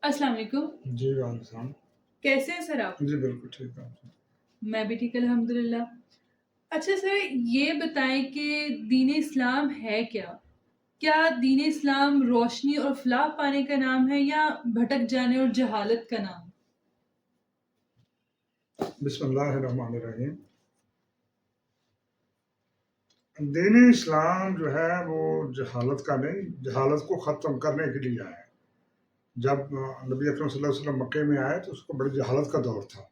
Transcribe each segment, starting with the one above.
السلام علیکم۔ جی وعلیکم السلام۔ کیسے ہیں سر آپ؟ جی بالکل ٹھیک ہے۔ میں بھی ٹھیک الحمدللہ۔ اچھا سر، یہ بتائیں کہ دین اسلام ہے کیا؟ کیا دین اسلام روشنی اور فلاح پانے کا نام ہے یا بھٹک جانے اور جہالت کا نام؟ بسم اللہ الرحمن الرحیم۔ دین اسلام جو ہے وہ جہالت کا نہیں، جہالت کو ختم کرنے کے لیے آیا ہے۔ جب نبی اکرم صلی اللہ علیہ وسلم مکے میں آئے تو اس کو بڑی جہالت کا دور تھا،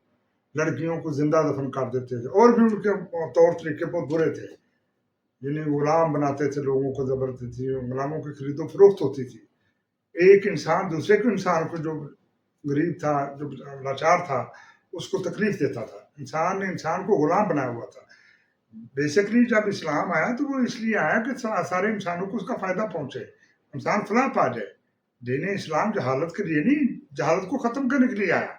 لڑکیوں کو زندہ دفن کر دیتے تھے، اور بھی ان کے طور طریقے بہت برے تھے، جنہیں غلام بناتے تھے، لوگوں کو زبردستی غلاموں کی خرید و فروخت ہوتی تھی۔ ایک انسان دوسرے کو انسان کو جو غریب تھا، جو لاچار تھا، اس کو تکلیف دیتا تھا۔ انسان نے انسان کو غلام بنایا ہوا تھا۔ بیسیکلی جب اسلام آیا تو وہ اس لیے آیا کہ سارے انسانوں کو اس کا فائدہ پہنچے، انسان فلاح پا جائے۔ دین اسلام جہالت کے لیے نہیں، جہالت کو ختم کرنے کے لیے آیا۔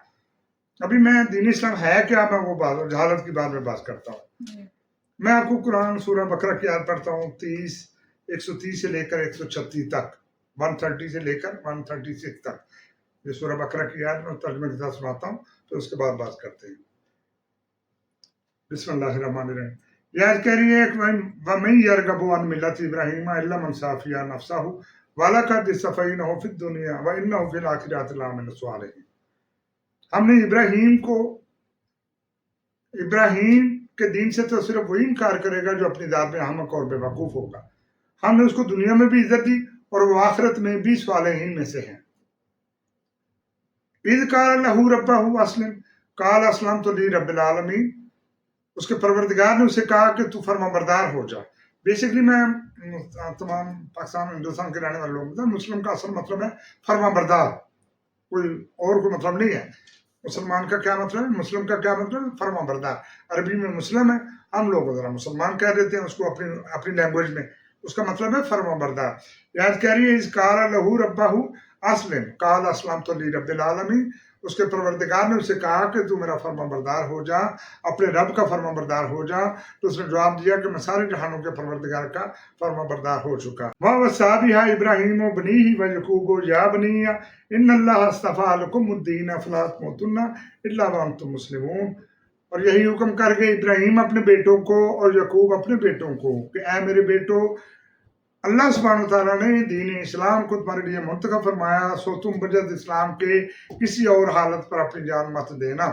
ابھی میں دین اسلام ہے کیا، میں وہ جہالت کی بات میں بات کرتا ہوں۔ میں آپ کو قرآن سورہ بقرہ کی آیت پڑھتا ہوں، 130 سے لے کر 136 تک، 130 سے لے کر 136 تک۔ یہ سورہ بقرہ کی آیت میں ترجمے کے ساتھ سناتا ہوں، تو اس کے بعد بات کرتے ہیں۔ بسم اللہ الرحمن الرحیم۔ یہ آیت کہہ رہی ہے کہ وَمَن يَرْغَبُ عَن مِّلَّةِ إِبْرَاهِيمَ إِلَّا مَن سَفِهَ نَفْسَهُ وَلَقَدِ اصْطَفَيْنَاهُ فِي الدُّنْيَا وَإِنَّهُ فِي الْآخِرَةِ لَمِنَ الصَّالِحِينَ۔ ہم نے ابراہیم کے دین سے تو صرف وہی انکار کرے گا جو اپنی ذات میں احمق اور بے وقوف ہوگا۔ ہم نے اس کو دنیا میں بھی عزت دی اور وہ آخرت میں بھی صالحین میں سے ہیں۔ اِذْ قَالَ لَهُ رَبُّهُ أَسْلِمْ قَالَ أَسْلَمْتُ لِرَبِّ الْعَالَمِينَ۔ اس کے پروردگار نے اسے کہا کہ تو فرما بردار ہو جا۔ بیسیکلی میں تمام پاکستان ہندوستان کے رہنے والے لوگ، مسلم کا اصل مطلب ہے فرما بردار، کوئی اور کوئی مطلب نہیں ہے۔ مسلمان کا کیا مطلب ہے، مسلم کا کیا مطلب ہے، فرما بردار۔ عربی میں مسلم ہے، ہم لوگ ذرا مسلمان کہہ دیتے ہیں اس کو اپنی لینگویج میں، اس کا مطلب ہے فرما بردار۔ یاد کہہ رہی ہے اِذْ قَالَ لَهُ رَبُّهُ أَسْلِمْ قَالَ أَسْلَمْتُ لِرَبِّ الْعَالَمِينَ۔ اس کے پروردگار نے اسے کہا کہ تو میرا فرما بردار ہو جا، اپنے رب کا فرما بردار ہو جا۔ تو اس نے جواب دیا کہ میں سارے جہانوں کے پروردگار کا فرما بردار ہو چکا۔ وَوَصَّىٰ بِهَا إِبْرَاهِيمُ بَنِيهِ وَيَعْقُوبُ يَا بَنِيَّ إِنَّ اللَّهَ اصْطَفَىٰ لَكُمُ الدِّينَ فَلَا تَمُوتُنَّ إِلَّا وَأَنتُم مُّسْلِمُونَ۔ اور یہی حکم کر گئے ابراہیم اپنے بیٹوں کو اور یعقوب اپنے بیٹوں کو کہ اے میرے بیٹو، اللہ سبحانہ وتعالیٰ نے دین اسلام کو تمہارے لیے منتخب فرمایا، سو تم بجد اسلام کے کسی اور حالت پر اپنی جان مت دینا۔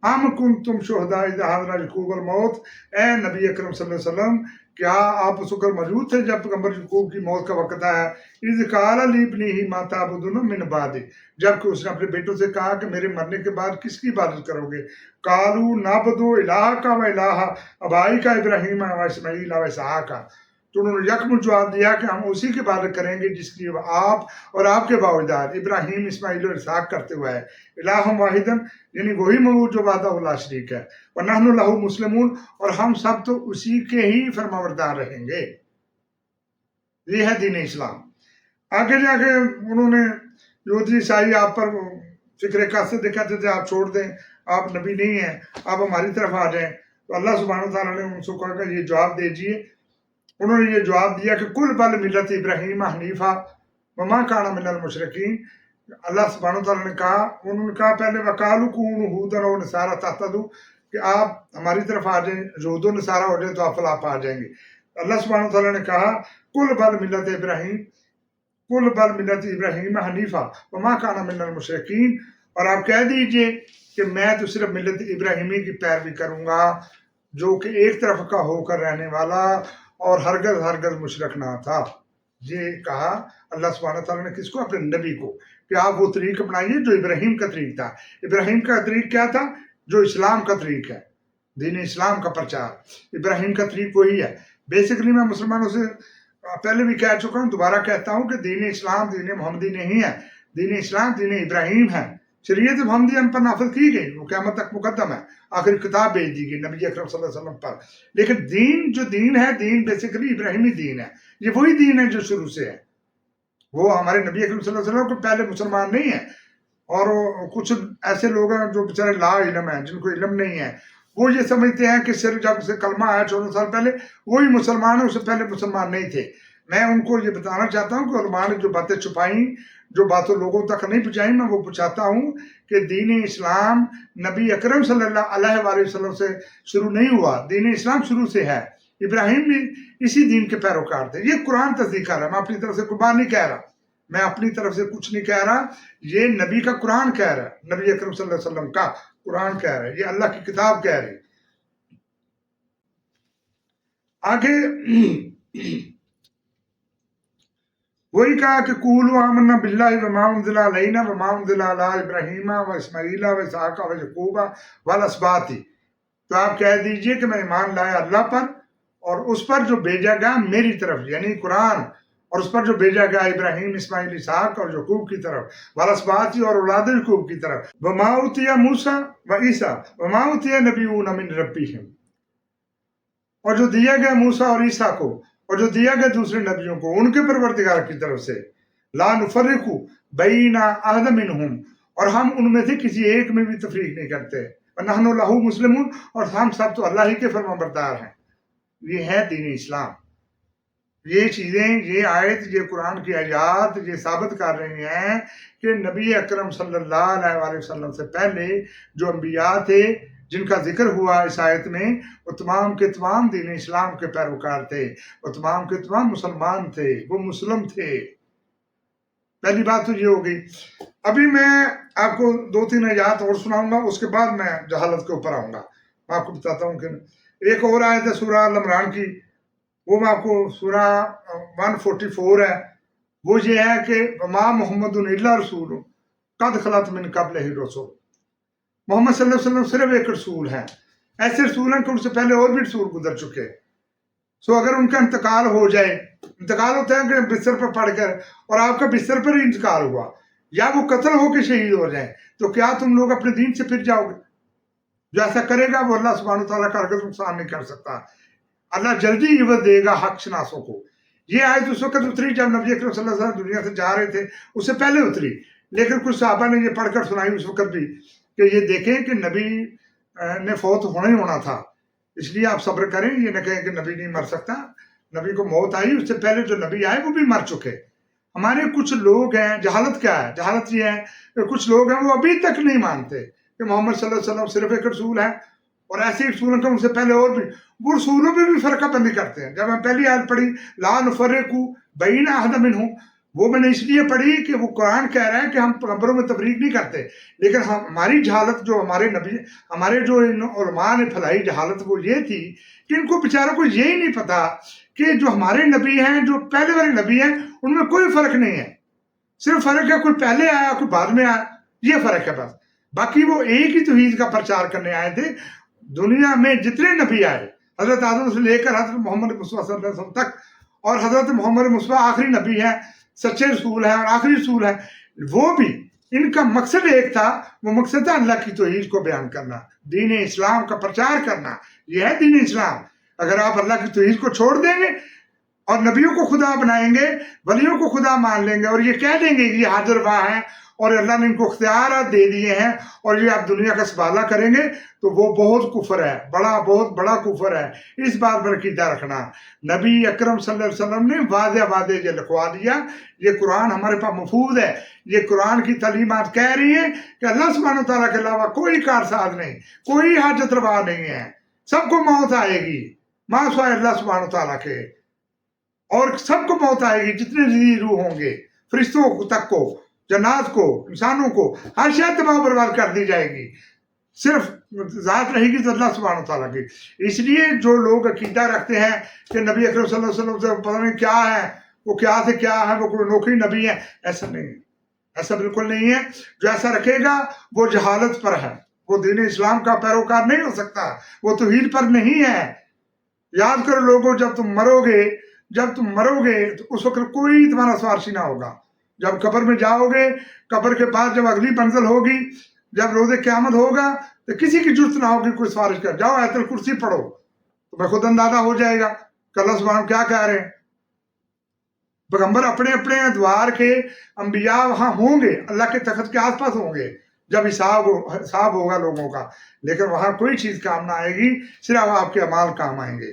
ام کنتم شہداء اذ حضر یعقوب الموت۔ اے نبی اکرم صلی اللہ علیہ وسلم، کیا آپ اس وقت موجود تھے جب پیغمبر یعقوب کی موت کا وقت آیا؟ اذ قال لابنہ ما تعبدون من بعدی، جبکہ اس نے اپنے بیٹوں سے کہا کہ میرے مرنے کے بعد کس کی عبادت کرو گے؟ قالوا نعبد الہک و الہ آبائک ابراہیم و اسماعیل و اسحاق۔ تو انہوں نے یکم جواب دیا کہ ہم اسی کی عبادت کریں گے جس کی آپ اور آپ کے باوجداد ابراہیم، اسماعیل اور اسحاق کرتے ہوئے ہے۔ الہ واحدن، یعنی وہی معبود جو وحدہ لا شریک ہے۔ وَنَحْنُ لَهُ مُسْلِمُونَ، اور ہم سب تو اسی کے ہی فرمانبردار رہیں گے۔ یہ ہے دین اسلام۔ آگے جا کے انہوں نے یہودی عیسائی آپ پر فکر کاسد دکھاتے تھے، آپ چھوڑ دیں، آپ نبی نہیں ہیں، آپ ہماری طرف آ جائیں۔ تو اللہ سبحانہ تعالیٰ نے ان سے کہا کہ یہ جواب دیجئے۔ انہوں نے یہ جواب دیا کہ کل بل ملت ابراہیم حنیفہ وما کان من المشرکین۔ اللہ سبحانہ تعالیٰ نے کہا، انہوں نے کہا پہلے وقالوا کونوا ھودا و نصارا تہتدوا، کہ آپ ہماری طرف آ جائیں، یہود و نصارا ہو جائیں تو آپ فلاح پا جائیں گے۔ اللہ سبحانہ تعالیٰ نے کہا کل بل ملت ابراہیم حنیفہ وما کان من المشرکین، اور آپ کہہ دیجئے کہ میں تو صرف ملت ابراہیمی کی پیروی کروں گا، جو کہ ایک طرف کا ہو کر رہنے والا اور ہرگز مشرک نہ تھا۔ یہ کہا اللہ سبحانہ تعالیٰ نے کس کو؟ اپنے نبی کو، کہ آپ وہ طریق اپنائیے جو ابراہیم کا طریق تھا۔ ابراہیم کا طریق کیا تھا؟ جو اسلام کا طریق ہے، دین اسلام کا پرچار، ابراہیم کا طریق وہی ہے۔ بیسیکلی میں مسلمانوں سے پہلے بھی کہہ چکا ہوں، دوبارہ کہتا ہوں کہ دین اسلام دین محمدی نہیں ہے، دین اسلام دین ابراہیم ہے۔ شریعت محمدی ہم پر نافذ کی گئی، وہ قیامت تک مقدم ہے، آخری کتاب بھیج دی گئی نبی اکرم صلی اللہ علیہ وسلم پر۔ لیکن دین جو دین ہے، دین بیسیکلی ابراہیمی دین ہے، یہ وہی دین ہے جو شروع سے ہے۔ وہ ہمارے نبی اکرم صلی اللہ علیہ وسلم کو پہلے مسلمان نہیں ہیں، اور کچھ ایسے لوگ ہیں جو بیچارے لا علم ہیں، جن کو علم نہیں ہے، وہ یہ سمجھتے ہیں کہ صرف جب سے کلمہ آیا 14 سال پہلے وہی مسلمان ہیں، اس سے پہلے مسلمان نہیں تھے۔ میں ان کو یہ بتانا چاہتا ہوں کہ علماء نے جو باتیں چھپائیں، جو باتیں لوگوں تک نہیں پہنچائیں، میں وہ پہنچاتا ہوں کہ دین اسلام نبی اکرم صلی اللہ علیہ وآلہ وسلم سے شروع نہیں ہوا، دین اسلام شروع سے ہے، ابراہیم بھی اسی دین کے پیروکار تھے۔ یہ قرآن تصدیق کر رہا ہے، میں اپنی طرف سے کوئی بات نہیں کہہ رہا، میں اپنی طرف سے کچھ نہیں کہہ رہا، یہ نبی کا قرآن کہہ رہا ہے، نبی اکرم صلی اللہ علیہ وسلم کا قرآن کہہ رہا ہے، یہ اللہ کی کتاب کہہ رہی ہے۔ آگے وہی کہا کہ قولوا آمنا باللہ وما انزل علینا وما انزل علی ابراہیم و اسماعیل و اسحاق و یعقوب والاسباط، تو آپ کہہ دیجئے کہ میں ایمان لایا اللہ پر اور اس پر جو بھیجا گیا میری طرف، یعنی قرآن، اور اس پر جو بھیجا گیا ابراہیم، اسماعیل، اسحاق اور یعقوب کی طرف، والاسباط اور اولاد یعقوب کی طرف، وما اوتی موسیٰ و عیسیٰ وما اوتی نبیون من ربہم، اور جو دیا گیا موسیٰ اور عیسیٰ کو، اور جو دیا گیا دوسرے نبیوں کو ان کے پروردگار کی طرف سے، لا نفرق بین احد منہم، اور ہم ان میں سے کسی ایک میں بھی تفریق نہیں کرتے، ونحن لہ مسلمون، اور ہم سب تو اللہ ہی کے فرمانبردار ہیں۔ یہ ہے دین اسلام۔ یہ چیزیں، یہ آیت، یہ قرآن کی آیات یہ ثابت کر رہی ہیں کہ نبی اکرم صلی اللہ علیہ وآلہ وسلم سے پہلے جو انبیاء تھے جن کا ذکر ہوا اس آیت میں، وہ تمام کے تمام دین اسلام کے پیروکار تھے، وہ تمام کے تمام مسلمان تھے، وہ مسلم تھے۔ پہلی بات تو یہ ہو گئی۔ ابھی میں آپ کو 2-3 آیات اور سناؤں گا، اس کے بعد میں جہالت کے اوپر آؤں گا۔ میں آپ کو بتاتا ہوں کہ ایک اور آیت ہے سورہ ال عمران کی، وہ میں آپ کو سورہ 144 ہے، وہ یہ ہے کہ وما محمد الا رسول قد خلت من قبلہ الرسل، محمد صلی اللہ علیہ وسلم صرف ایک رسول ہیں، ایسے رسول ہیں کہ ان سے پہلے اور بھی رسول گزر چکے، سو اگر ان کا انتقال ہو جائے، انتقال ہوتا ہے کہ بستر پر پڑھ کر، اور آپ کا بستر پر ہی انتقال ہوا، یا وہ قتل ہو کے شہید ہو جائیں، تو کیا تم لوگ اپنے دین سے پھر جاؤ گے؟ جو ایسا کرے گا وہ اللہ سبحانہ وتعالیٰ کا ہرگز نقصان نہیں کر سکتا، اللہ جلدی عوض دے گا حق شناسوں کو۔ یہ آیت اس وقت اتری جب نبی اکرم صلی اللہ علیہ وسلم دنیا سے جا رہے تھے، اس سے پہلے اتری، لیکن کچھ صحابہ نے یہ پڑھ کر سنائی اس وقت بھی کہ یہ دیکھیں کہ نبی نے فوت ہونا ہی ہونا تھا، اس لیے آپ صبر کریں، یہ نہ کہیں کہ نبی نہیں مر سکتا، نبی کو موت آئی، اس سے پہلے جو نبی آئے وہ بھی مر چکے۔ ہمارے کچھ لوگ ہیں، جہالت کیا ہے؟ جہالت یہ ہے کہ کچھ لوگ ہیں وہ ابھی تک نہیں مانتے کہ محمد صلی اللہ علیہ وسلم صرف ایک رسول ہے، اور ایسے ہی رسول ہیں ان سے پہلے اور بھی، وہ رسولوں پہ بھی فرقہ بندی کرتے ہیں۔ جب میں پہلی آیت پڑھی لا نفرق بین احد منہم، وہ میں نے اس لیے پڑھی کہ وہ قرآن کہہ رہا ہے کہ ہم پیغمبروں میں تفریق نہیں کرتے، لیکن ہماری جہالت، جو ہمارے نبی، ہمارے جو ان علماء نے پھیلائی جہالت، وہ یہ تھی کہ ان کو بیچاروں کو یہی نہیں پتا کہ جو ہمارے نبی ہیں، جو پہلے والے نبی ہیں، ان میں کوئی فرق نہیں ہے، صرف فرق ہے کوئی پہلے آیا کوئی بعد میں آیا، یہ فرق ہے بس، باقی وہ ایک ہی توحید کا پرچار کرنے آئے تھے۔ دنیا میں جتنے نبی آئے، حضرت آدم سے لے کر حضرت محمد مصطفیٰ صلی اللہ علیہ وسلم تک، اور حضرت محمد مصطفیٰ آخری نبی ہیں، سچے رسول ہیں اور آخری رسول ہیں، وہ بھی ان کا مقصد ایک تھا، وہ مقصد تھا اللہ کی توحید کو بیان کرنا، دین اسلام کا پرچار کرنا، یہ ہے دین اسلام۔ اگر آپ اللہ کی توحید کو چھوڑ دیں گے اور نبیوں کو خدا بنائیں گے، ولیوں کو خدا مان لیں گے، اور یہ کہہ دیں گے کہ یہ حاضر واہ ہیں اور اللہ نے ان کو اختیارات دے دیے ہیں اور یہ آپ دنیا کا سنبھالا کریں گے، تو وہ بہت کفر ہے، بہت بڑا کفر ہے۔ اس بات پر عقیدہ رکھنا، نبی اکرم صلی اللہ علیہ وسلم نے واضح یہ لکھوا دیا، یہ قرآن ہمارے پاس محفوظ ہے، یہ قرآن کی تعلیمات کہہ رہی ہیں کہ اللہ سبحانہ وتعالیٰ کے علاوہ کوئی کارساز نہیں، کوئی حاجت روا نہیں ہے، سب کو موت آئے گی، ماں سوائے اللہ سبحانہ وتعالیٰ کے، اور سب کو موت آئے گی، جتنے زندگی روح ہوں گے، فرشتوں تک کو، جنات کو، انسانوں کو، ہر شے تباہ برباد کر دی جائے گی، صرف ذات رہے گی تو اللہ سبحانہ وتعالیٰ کی۔ اس لیے جو لوگ عقیدہ رکھتے ہیں کہ نبی اکرم صلی اللہ علیہ وسلم سے پتہ نہیں کیا ہے، وہ کیا سے کیا ہے، وہ کوئی نوکری نبی ہے، ایسا نہیں ہے، ایسا بالکل نہیں ہے۔ جو ایسا رکھے گا وہ جہالت پر ہے، وہ دین اسلام کا پیروکار نہیں ہو سکتا، وہ توحید پر نہیں ہے۔ یاد کرو لوگوں، جب تم مرو گے تو اس وقت کوئی تمہارا سفارشی نہ ہوگا۔ جب قبر میں جاؤ گے، قبر کے بعد جب اگلی منزل ہوگی، جب روز قیامت ہوگا، تو کسی کی ضرورت نہ ہوگی کوئی سفارش کر، جاؤ آیت الکرسی پڑھو، تمہیں خود اندازہ ہو جائے گا کہ اللہ سبحانہ کیا کہہ رہے ہیں۔ پیغمبر اپنے اپنے ادوار کے انبیاء وہاں ہوں گے، اللہ کے تخت کے آس پاس ہوں گے جب حساب ہوگا لوگوں کا، لیکن وہاں کوئی چیز کام نہ آئے گی، صرف آپ کے اعمال کام آئیں گے۔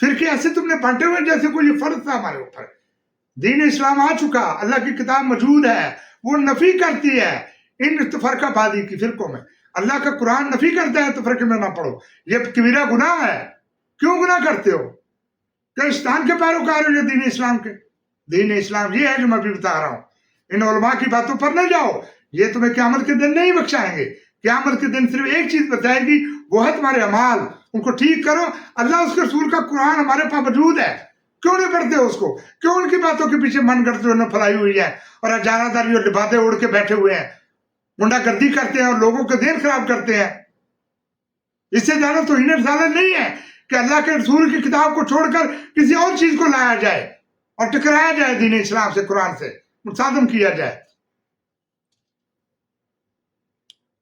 فرقے ایسے تم نے بانٹے ہوئے جیسے کوئی یہ فرض تھا ہمارے اوپر. دین اسلام آ چکا، اللہ کی کتاب موجود ہے، وہ نفی کرتی ہے ان فرقہ بازی کی فرقوں میں. اللہ کا قرآن نفی کرتا ہے تو فرقے میں نہ پڑھو. یہ کبیرہ گناہ ہے. کیوں گناہ کرتے ہو؟ کہ شیطان کے پیروکار ہو یہ دین اسلام کے. دین اسلام یہ ہے جو میں بھی بتا رہا ہوں. ان علماء کی باتوں پر نہ جاؤ، یہ تمہیں قیامت کے دن نہیں بخشائیں گے. قیامت کے دن صرف ایک چیز بتائے گی، وہ ہے تمہارے اعمال. ان کو ٹھیک کرو. اللہ اس کے رسول کا قرآن ہمارے پاس موجود ہے، کیوں نہیں پڑھتے ہو اس کو؟ کیوں ان کی باتوں کے پیچھے من گڑتی انہوں نے پھیلائی ہوئی ہے اور اجارہ داری اور لبادے اڑ کے بیٹھے ہوئے ہیں، منڈا گردی کرتے ہیں اور لوگوں کے دین خراب کرتے ہیں. اس سے زیادہ تو انہیں رسالت نہیں ہے کہ اللہ کے رسول کی کتاب کو چھوڑ کر کسی اور چیز کو لایا جائے اور ٹکرایا جائے دین اسلام سے، قرآن سے متصادم کیا جائے.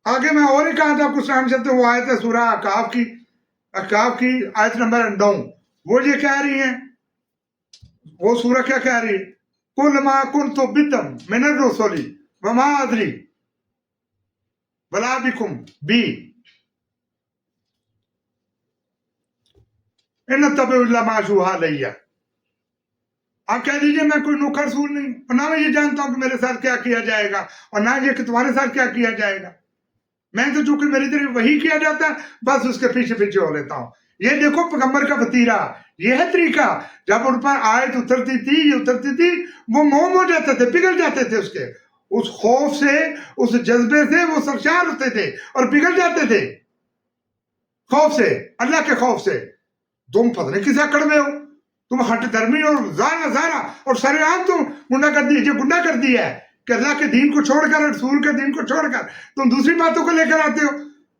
آگے میں اور ہی کہا تھا آپ کو سلام چلتے، وہ آیت ہے سورہ احقاف کی آیت نمبر 9. وہ یہ کہہ رہی ہیں، وہ سورہ کیا کہہ رہی ہے؟ قُلْ مَا كُنْتُ بِدْعًا مِنَ الرُّسُلِ وَمَا أَدْرِي وَلَا بِكُمْ بِي إِنْ أَتَّبِعُ إِلَّا مَا يُوحَىٰ إِلَيَّ. آپ کہہ دیجئے میں کوئی نوکر رسول نہیں، اور نہ میں یہ جانتا ہوں کہ میرے ساتھ کیا کیا جائے گا، اور نہ یہ کہ تمہارے ساتھ کیا کیا جائے گا. میں تو جو کہ میری طرف وہی کیا جاتا ہے بس اس کے پیچھے پیچھے ہو لیتا ہوں. یہ دیکھو پیغمبر کا وتیرہ، یہ ہے طریقہ. جب ان پر آیت اترتی تھی وہ موم ہو جاتے تھے، پگھل جاتے تھے. اس خوف سے، اس جذبے سے وہ سرشار ہوتے تھے اور پگھل جاتے تھے. خوف سے، اللہ کے خوف سے. تم پتہ نہیں کس اکڑ میں ہو، تم ہٹ دھرمی اور زارا اور سرعام تم گنڈا کر دی ہے کہ اللہ کے دین کو چھوڑ کر، رسول کے دین کو چھوڑ کر تم دوسری باتوں کو لے کر آتے ہو.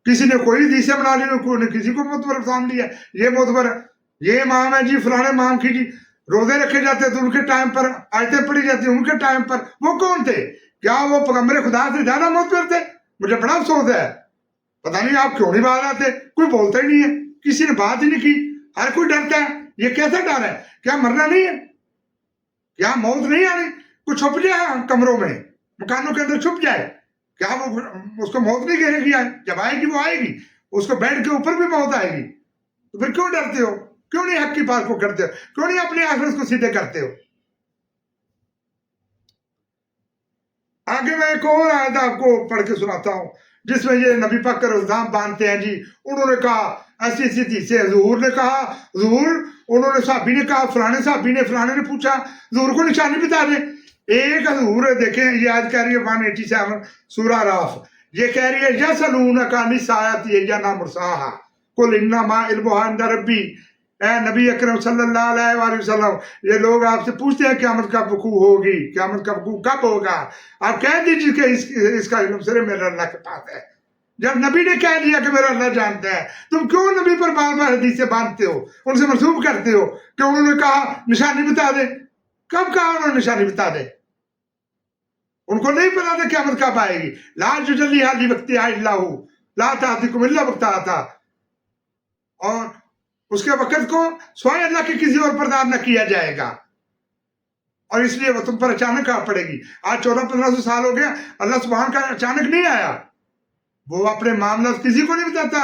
کسی نے کوئی حدیثیں بنا لی، کوئی نے کسی کو معتبر سام لیا. یہ معتبر ہے، یہ امام ہے جی، فلانے امام کی جی روزے رکھے جاتے تو ان کے ٹائم پر آیتیں پڑھی جاتی ان کے ٹائم پر. وہ کون تھے؟ کیا وہ پیغمبر خدا سے زیادہ معتبر تھے؟ مجھے بڑا افسوس ہے. پتہ نہیں آپ کیوں نہیں باہر آتے. کوئی بولتا ہی نہیں ہے، کسی نے بات ہی نہیں کی. ہر کوئی ڈرتا ہے. یہ کیسا ڈر ہے؟ کیا مرنا نہیں ہے؟ کیا موت نہیں آنی؟ کوئی چھپ جائے کمروں میں، مکانوں کے اندر چھپ جائے، کیا وہ اس کو موت نہیں گھیرے گی؟ جب آئے گی وہ آئے گی، اس کو بیڈ کے اوپر بھی موت آئے گی. تو پھر کیوں ڈرتے ہو؟ کیوں نہیں حق کی بات کو کرتے ہو؟ کیوں نہیں اپنے آخرت کو سیدھے کرتے ہو؟ آگے میں ایک اور آیت آپ کو پڑھ کے سناتا ہوں جس میں یہ نبی پاک کا الزام باندھتے ہیں جی. انہوں نے کہا ایسی حدیثیں، حضور نے کہا، حضور انہوں نے صحابی نے کہا، فلانے نے پوچھا حضور کو نشانی بتا دیں. ایک حضور ہے، دیکھیں یہ آیت کہہ رہی ہے 187 سورہ راف. یہ کہہ رہی ہے یسألونک عن الساعۃ ایان مرساھا قل انما علمها عند ربی. اے نبی اکرم صلی اللہ علیہ وآلہ وسلم، یہ لوگ آپ سے پوچھتے ہیں قیامت کب وقوع ہوگی، قیامت کا وقوع کب ہوگا. آپ کہہ دیجیے کہ اس کا علم صرف میرے اللہ کے پاس ہے. جب نبی نے کہہ دیا کہ میرا اللہ جانتا ہے، تم کیوں نبی پر بار بار حدیثیں باندھتے ہو، ان سے منسوب کرتے ہو کہ انہوں نے کہا نشانی بتا دے؟ کب کہا انہوں نے نشانی بتا دے؟ ان کو نہیں پتا تھا قیامت کب آئے گی. لا یجلیھا لوقتھا الا ھو لا تأتیکم الا بغتۃ. اور اس کے وقت کو سوائے اللہ کے کسی اور پر دار نہ کیا جائے گا، اور اس لیے وہ تم پر اچانک آ پڑے گی. آج 1400-1500 سال ہو گیا، اللہ سبحان کا اچانک نہیں آیا. وہ اپنے معاملات کسی کو نہیں بتاتا،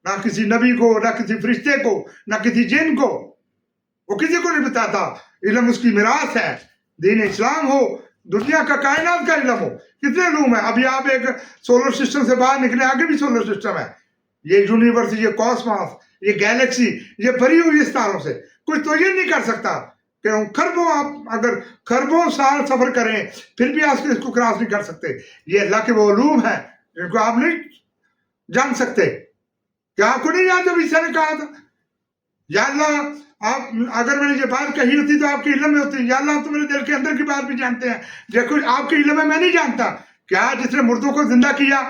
نہ کسی نبی کو، نہ کسی فرشتے کو، نہ کسی جن کو. وہ کسی کو نہیں بتاتا. علم اس کی میراث ہے. دین اسلام ہو، دنیا کا کائنات کا علم ہو. کتنے علوم ہیں. ابھی آپ ایک سولر سسٹم سے باہر نکلے، آگے بھی سولر سسٹم ہے. یہ یونیورس، یہ کاسماس، یہ گیلیکسی، یہ بھری ہوئی ستاروں سے. کوئی تو یہ نہیں کر سکتا کہ خربوں، آپ اگر خربوں سال سفر کریں پھر بھی آپ اس کو کراس نہیں کر سکتے. یہ اللہ کے وہ علوم ہیں جن کو آپ نہیں جان سکتے. کیا آپ کو نہیں یاد جب عیسیٰ نے کہا تھا یا اللہ آپ اگر میں نے یہ بات کہی ہوتی تو آپ کے علم میں ہوتی، یا اللہ آپ تو میرے دل کے اندر کی بات بھی جانتے ہیں، دیکھو آپ کے علم میں نہیں جانتا. کیا جس نے مردوں کو زندہ کیا،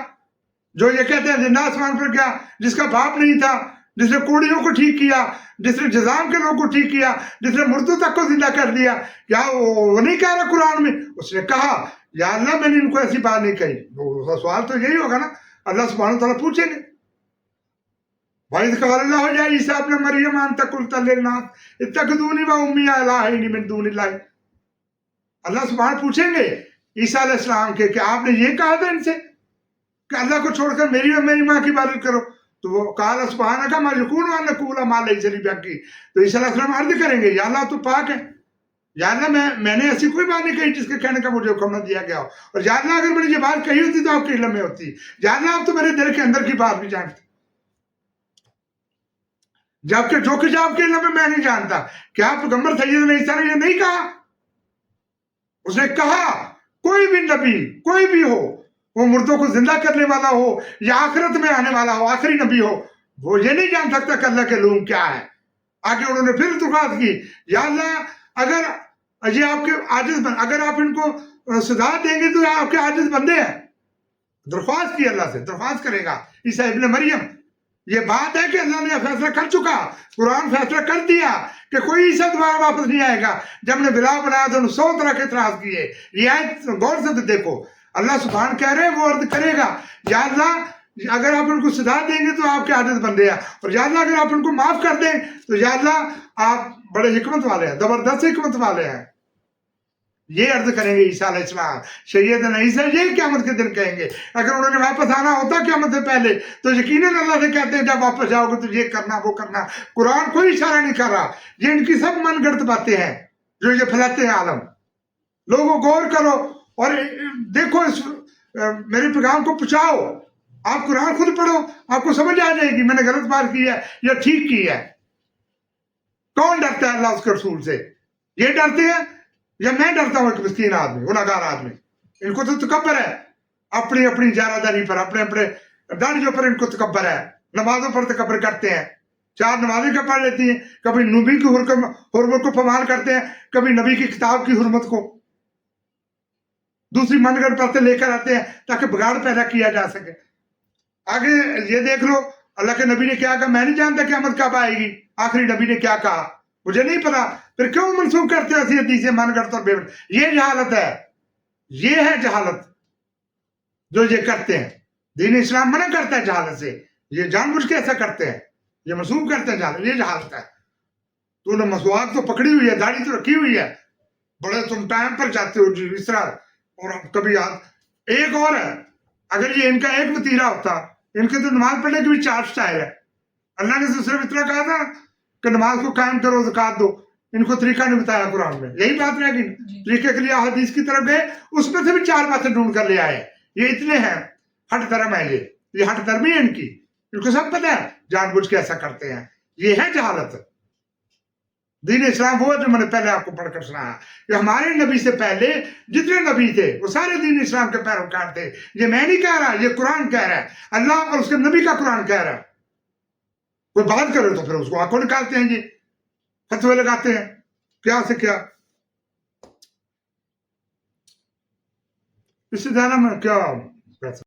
جو یہ کہتے ہیں زندہ آسمان پر گیا، جس کا باپ نہیں تھا، جس نے کوڑیوں کو ٹھیک کیا، جس نے جزام کے لوگوں کو ٹھیک کیا، جس نے مردوں تک کو زندہ کر دیا، کیا وہ نہیں کہہ رہا قرآن میں؟ اس نے کہا یا اللہ میں نے ان کو ایسی بات نہیں کہی. سوال تو یہی ہوگا نا، اللہ سبحانہ وتعالیٰ پوچھیں گے. وَإِذْ قَالَ اللَّهُ يَا عِيسَىٰ ابْنَ مَرْيَمَ أَنْتَ قُلْتَ لِلنَّاسِ اتَّخِذُونِي وَأُمِّيَ إِلَٰهَيْنِ مِن دُونِ اللَّهِ. اللہ سبحانہ پوچھیں گے عیسیٰ علیہ السلام کے کہ آپ نے یہ کہا تھا ان سے کہ اللہ کو چھوڑ کر میری اور میری ماں کی عبادت کرو. تو وہ قال سبحانک ما یکون ان نقول ما لیس لی بحق، تو عیسیٰ علیہ السلام عرض کریں گے یا اللہ تو پاک ہے، یا اللہ میں نے ایسی کوئی بات نہیں کہی جس کے کہنے کا مجھے حکم نہ دیا گیا ہو، اور یا اللہ اگر میں نے یہ بات کہی ہوتی تو آپ کے علم میں ہوتی، یا اللہ آپ تو میرے دل کے اندر کی بات بھی جانتے، جبکہ جو کچھ آپ کے علم میں نہیں جانتا۔ کیا پیغمبر سیدنا عیسیٰ نے یہ نہیں کہا؟ اس نے کہا کوئی بھی نبی کوئی بھی ہو، وہ مردوں کو زندہ کرنے والا ہو یا آخرت میں آنے والا ہو، آخری نبی ہو، وہ یہ نہیں جان سکتا کہ اللہ کے علوم کیا ہے۔ آگے انہوں نے پھر درخواست کی یا اللہ اگر یہ آپ کے عاجز اگر آپ ان کو سزا دیں گے تو یہ آپ کے عاجز بندے ہیں۔ درخواست کی اللہ سے، درخواست کرے گا عیسیٰ ابن مریم۔ یہ بات ہے کہ اللہ نے فیصلہ کر چکا، قرآن فیصلہ کر دیا کہ کوئی عیسیٰ دوبارہ واپس نہیں آئے گا۔ جب نے بلا بنایا تو انہوں 100 طرح کے اعتراض کیے۔ یہ آیت غور سے دیکھو، اللہ سبحان کہہ رہے ہیں وہ عرض کرے گا یا اللہ اگر آپ ان کو سزا دیں گے تو آپ کے عاجز بندے ہیں، اور یا اللہ اگر آپ ان کو معاف کر دیں تو یا اللہ آپ بڑے حکمت والے ہیں، زبردست حکمت والے ہیں۔ یہ عرض کریں گے عیسیٰ علیہ السلام، سیدنا عیسیٰ یہ قیامت کے دن کہیں گے۔ اگر انہوں نے واپس آنا ہوتا قیامت سے پہلے تو یقیناً اللہ سے کہتے ہیں جب واپس جاؤ گے تو یہ کرنا وہ کرنا۔ قرآن کوئی اشارہ نہیں کر رہا، یہ ان کی سب من گڑت باتیں ہیں جو یہ پھیلاتے ہیں عالم۔ لوگوں غور کرو اور دیکھو، اس میرے پیغام کو پہنچاؤ، آپ قرآن خود پڑھو، آپ کو سمجھ آ جائے گی میں نے غلط بات کی ہے یا ٹھیک کی ہے۔ کون ڈرتا ہے اللہ اس کے رسول سے؟ یہ ڈرتے ہیں یا میں ڈرتا ہوں ایک مسکین آدمی، گناہگار آدمی؟ ان کو تو تکبر ہے اپنی اپنی جارحداری پر، اپنے اپنے داڑھیوں پر ان کو تکبر ہے، نمازوں پر تکبر کرتے ہیں۔ 4 نمازیں کا پڑھ لیتی ہیں، کبھی نبی کی حرمت کو پامال کرتے ہیں، کبھی نبی کی کتاب کی حرمت کو دوسری من گڑت باتیں لے کر آتے ہیں تاکہ بگاڑ پیدا کیا جا سکے۔ آگے یہ دیکھ لو اللہ کے نبی نے کیا کہا، میں نہیں جانتا قیامت کب آئے گی، آخری نبی نے کیا کہا مجھے نہیں پتا، پھر کیوں منسوخ کرتے ہو ایسی حدیثیں من گڑت اور بے بن؟ یہ جہالت ہے، یہ ہے جہالت جو یہ کرتے ہیں۔ دین اسلام منع کرتا ہے جہالت سے، یہ جان بوجھ کے ایسا کرتے ہیں، یہ منسوخ کرتے ہیں جہالت، یہ جہالت ہے۔ تو نے مسواک تو پکڑی ہوئی ہے، داڑھی تو رکھی ہوئی ہے، بڑے تم ٹائم پر جاتے ہو جی اس طرح، اور کبھی ایک اور ہے، اگر یہ ان کا ایک وتیرہ ہوتا، ان کے تو نماز پڑھنے کی بھی 4 سٹائل ہے۔ اللہ نے صرف اتنا کہا تھا کہ نماز کو قائم کرو، زکات دو، ان کو طریقہ نہیں بتایا قرآن میں، یہی بات رہ گئی۔ طریقے کے لیے حدیث کی طرف گئے، اس میں سے بھی 4 باتیں ڈھونڈ کر لے آئے۔ یہ اتنے ہیں، ہٹ درم ہے، یہ ہٹ درمی ہے ان کی، ان کو سب پتہ ہے جان بوجھ کے ایسا کرتے ہیں، یہ ہے جہالت۔ دین اسلام وہ ہے جو میں نے پہلے آپ کو پڑھ کر سنایا کہ ہمارے نبی سے پہلے جتنے نبی تھے وہ سارے دین اسلام کے پیروکار تھے۔ یہ میں نہیں کہہ رہا، یہ قرآن کہہ رہا ہے، اللہ اور اس کے نبی کا قرآن کہہ رہا ہے۔ کوئی بات کرے تو پھر اس کو آنکھوں نکالتے ہیں، یہ فتوے لگاتے ہیں کیا سے کیا۔ اس سے زیادہ میں کیا